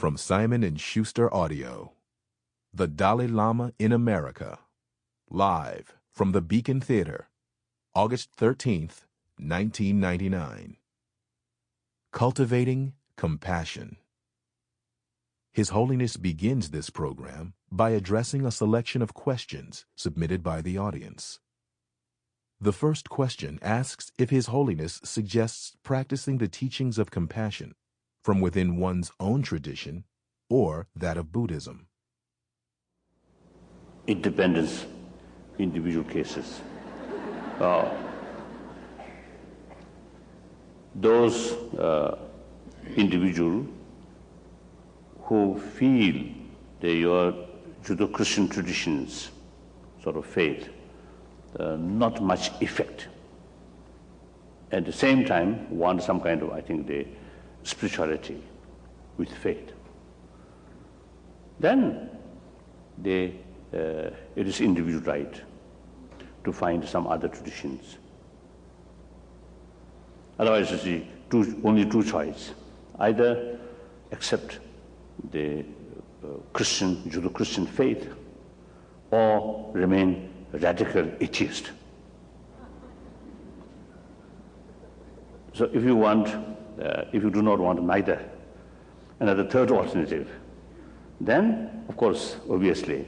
From Simon & Schuster Audio. The Dalai Lama in America. Live from the Beacon Theater. August 13th, 1999. Cultivating Compassion. His Holiness begins this program by addressing a selection of questions submitted by the audience. The first question asks if His Holiness suggests practicing the teachings of compassion from within one's own tradition or that of Buddhism. It depends individual cases. Those individuals who feel your Judeo-Christian traditions, sort of faith, not much effect. At the same time, want some kind of, I think, the spirituality with faith. Then it is individual right to find some other traditions. Otherwise, you see, only two choices. Either accept the Christian, Judeo-Christian faith, or remain radical atheist. So if you do not want neither, another third alternative, then, of course, obviously,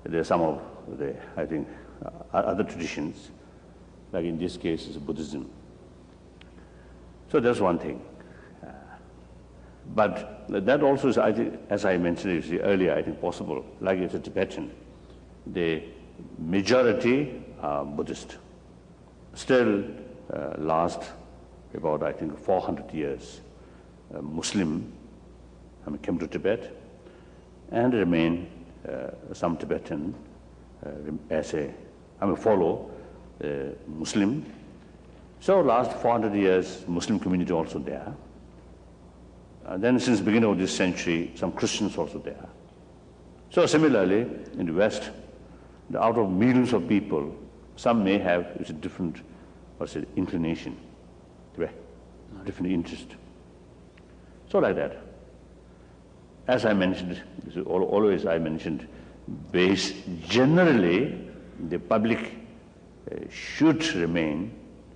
there are some of the, I think, other traditions, like in this case is Buddhism. So that's one thing. But that also is, I think, as I mentioned earlier, I think possible, like it's a Tibetan. The majority are Buddhist. Still last about, I think, 400 years, Muslim came to Tibet and remain some Tibetan as follow Muslim. So last 400 years, Muslim community also there. Then since the beginning of this century, some Christians also there. So similarly, in the West, out of millions of people, some may have a different inclination, different interest. So like that. As I mentioned, always I mentioned, generally the public should remain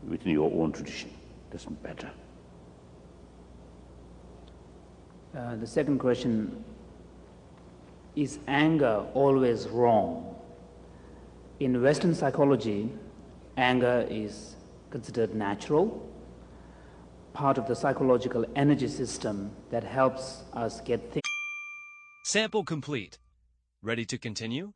within your own tradition. That's better. The second question, is anger always wrong? In Western psychology, anger is considered natural, part of the psychological energy system that helps us get things. Sample complete. Ready to continue?